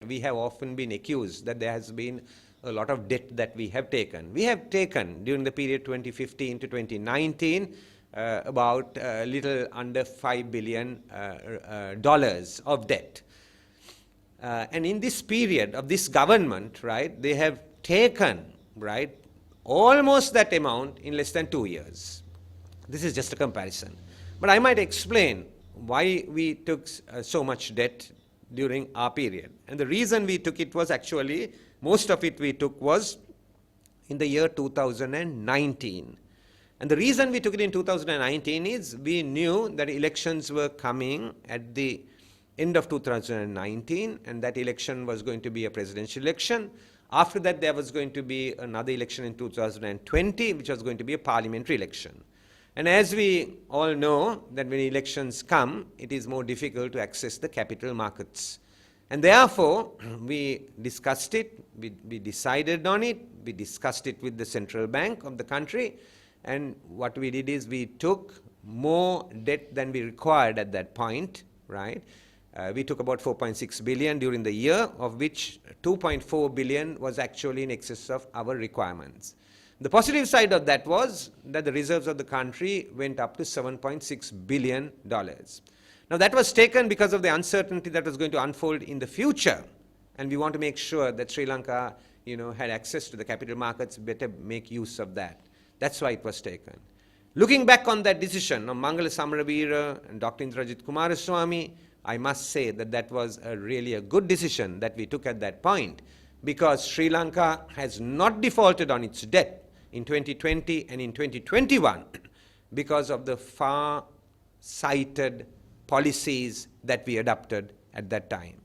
We have often been accused that there has been a lot of debt that we have taken. We have taken, during the period 2015 to 2019, about a little under $5 billion of debt. And in this period of this government, right, they have taken, right, almost that amount in less than 2 years. This is just a comparison. But I might explain why we took so much debt during our period. And the reason we took it was actually, most of it we took was in the year 2019. And the reason we took it in 2019 is we knew that elections were coming at the end of 2019, and that election was going to be a presidential election. After that, there was going to be another election in 2020, which was going to be a parliamentary election. And as we all know, that when elections come, it is more difficult to access the capital markets. And therefore, we discussed it, we decided on it, we discussed it with the central bank of the country, and what we did is we took more debt than we required at that point, right? We took about 4.6 billion during the year, of which 2.4 billion was actually in excess of our requirements. The positive side of that was that the reserves of the country went up to $7.6 billion. Now that was taken because of the uncertainty that was going to unfold in the future, and we want to make sure that Sri Lanka, had access to the capital markets, better make use of that. That's why it was taken. Looking back on that decision of Mangala Samaravira and Dr. Indrajit Kumaraswamy, I must say that that was really a good decision that we took at that point, because Sri Lanka has not defaulted on its debt in 2020 and in 2021 because of the far-sighted policies that we adopted at that time.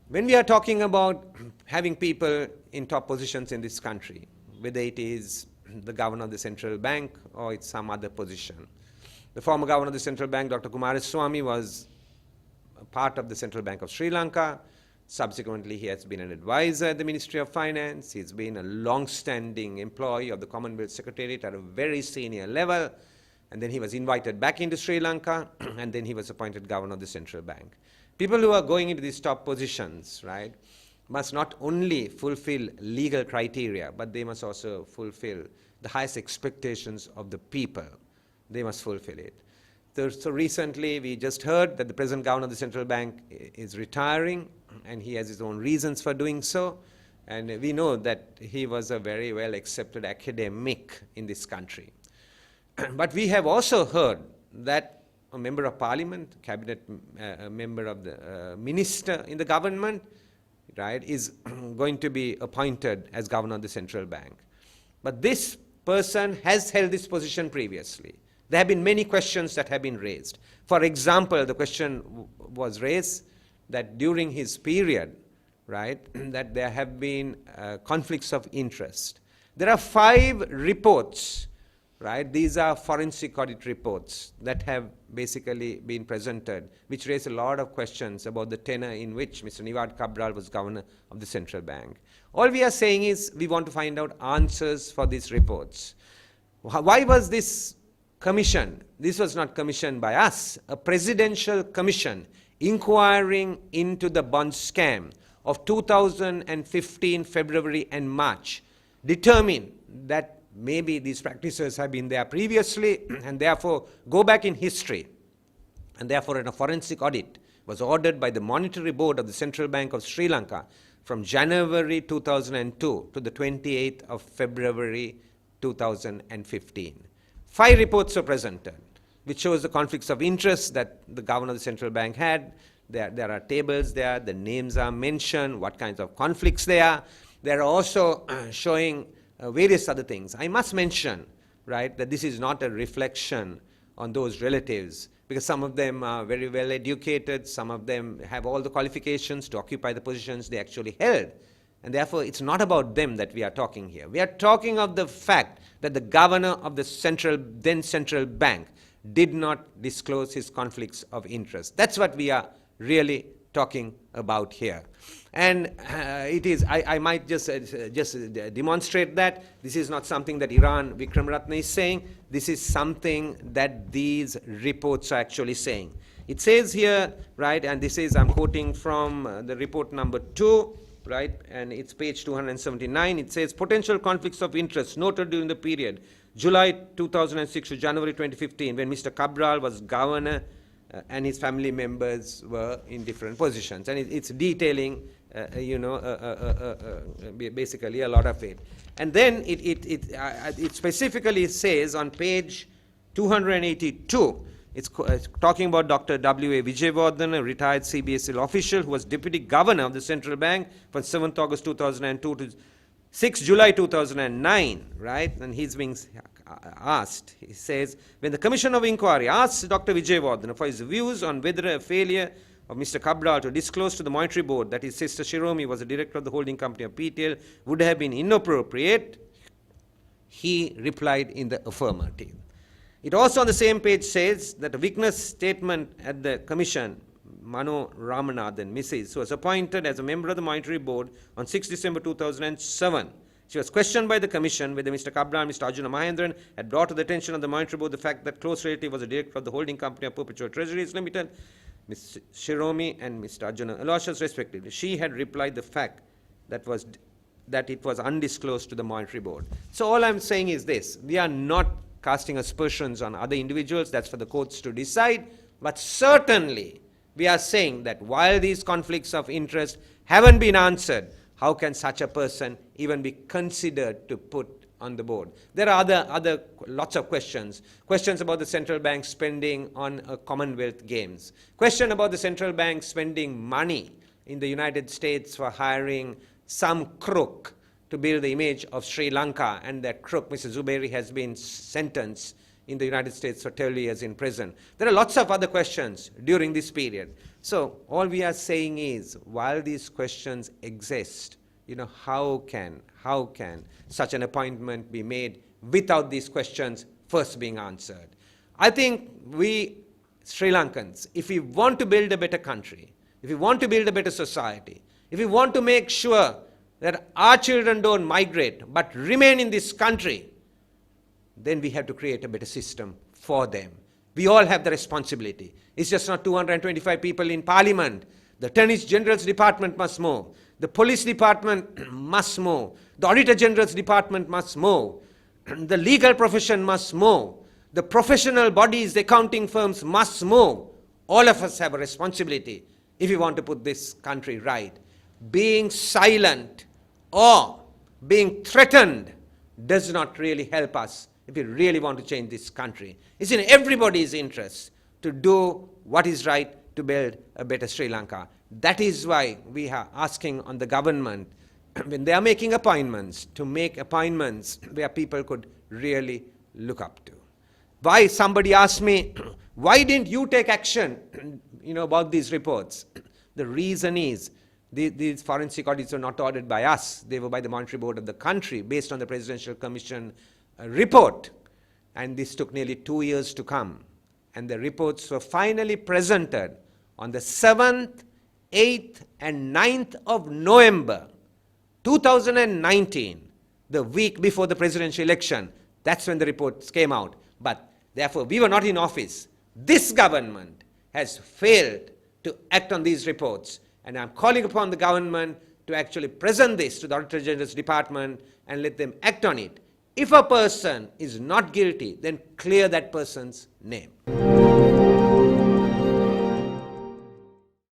When we are talking about having people in top positions in this country, whether it is the governor of the central bank or it's some other position, the former governor of the central bank, Dr. Kumaraswamy, was a part of the Central Bank of Sri Lanka. Subsequently, he has been an advisor at the Ministry of Finance. He's been a long-standing employee of the Commonwealth Secretariat at a very senior level. And then he was invited back into Sri Lanka, and then he was appointed governor of the central bank. People who are going into these top positions, right, must not only fulfill legal criteria, but they must also fulfill the highest expectations of the people. They must fulfill it. So recently, we just heard that the present governor of the central bank is retiring, and he has his own reasons for doing so. And we know that he was a very well-accepted academic in this country. But we have also heard that a member of parliament, cabinet member of the minister in the government, right, is going to be appointed as governor of the central bank. But this person has held this position previously. There have been many questions that have been raised. For example, the question was raised that during his period, right, that there have been conflicts of interest. There are 5 reports, right? These are forensic audit reports that have basically been presented, which raise a lot of questions about the tenor in which Mr. Niwad Cabral was governor of the central bank. All we are saying is we want to find out answers for these reports. Why was this commissioned? This was not commissioned by us. A presidential commission inquiring into the bond scam of 2015 February and March determined that maybe these practices have been there previously, and therefore go back in history. And therefore, a forensic audit was ordered by the Monetary Board of the Central Bank of Sri Lanka from January 2002 to the 28th of February 2015. 5 reports were presented, which shows the conflicts of interest that the governor of the central bank had. There are tables there, the names are mentioned, what kinds of conflicts there are. They are also showing various other things. I must mention, right, that this is not a reflection on those relatives, because some of them are very well educated, some of them have all the qualifications to occupy the positions they actually held. And therefore, it's not about them that we are talking here. We are talking of the fact that the governor of the then central bank did not disclose his conflicts of interest. That's what we are really talking about here. And it is, I might just demonstrate that. This is not something that Eran Wickramaratne is saying. This is something that these reports are actually saying. It says here, right, and this is, I'm quoting from the report number 2, right, and it's page 279. It says, potential conflicts of interest noted during the period July 2006 to January 2015, when Mr. Cabral was governor and his family members were in different positions. And it's detailing, basically a lot of it. And then it specifically says on page 282, it's talking about Dr. W.A. Wickramaratne, a retired CBSL official who was deputy governor of the central bank from 7th August 2002 to 6 July 2009, right? And he's being asked, he says, when the Commission of Inquiry asked Dr. Wickramaratne for his views on whether a failure of Mr. Cabral to disclose to the Monetary Board that his sister Shiromi was the director of the holding company of PTL would have been inappropriate, he replied in the affirmative. It also on the same page says that a witness statement at the Commission, Mano Ramanathan, Mrs., who was appointed as a member of the Monetary Board on 6 December 2007. She was questioned by the Commission whether Mr. Cabral and Mr. Arjuna Mahendran had brought to the attention of the Monetary Board the fact that close relative was a director of the holding company of Perpetual Treasuries Limited, Ms. Shiromi and Mr. Arjuna Aloysius respectively. She had replied the fact that it was undisclosed to the Monetary Board. So all I'm saying is this: we are not casting aspersions on other individuals. That's for the courts to decide. But certainly we are saying that while these conflicts of interest haven't been answered, how can such a person even be considered to put on the board? There are other lots of questions. Questions about the central bank spending on Commonwealth Games. Question about the central bank spending money in the United States for hiring some crook to build the image of Sri Lanka, and that crook, Mr. Zuberi, has been sentenced in the United States for 12 years in prison. There are lots of other questions during this period. So all we are saying is, while these questions exist, how can such an appointment be made without these questions first being answered? I think we Sri Lankans, if we want to build a better country, if we want to build a better society, if we want to make sure that our children don't migrate but remain in this country, then we have to create a better system for them. We all have the responsibility. It's just not 225 people in Parliament. The Attorney General's department must move. The police department must move. The Auditor General's department must move. The legal profession must move. The professional bodies, the accounting firms must move. All of us have a responsibility if we want to put this country right. Being silent or being threatened does not really help us if we really want to change this country. It's in everybody's interest to do what is right to build a better Sri Lanka. That is why we are asking on the government, when they are making appointments, to make appointments where people could really look up to. Why, somebody asked me, why didn't you take action about these reports? The reason is, these forensic audits were not ordered by us. They were by the Monetary Board of the country based on the Presidential Commission report. And this took nearly 2 years to come. And the reports were finally presented on the 7th, 8th, and 9th of November 2019, the week before the presidential election. That's when the reports came out. But therefore, we were not in office. This government has failed to act on these reports. And I'm calling upon the government to actually present this to the Auditor General's department and let them act on it. If a person is not guilty, then clear that person's name.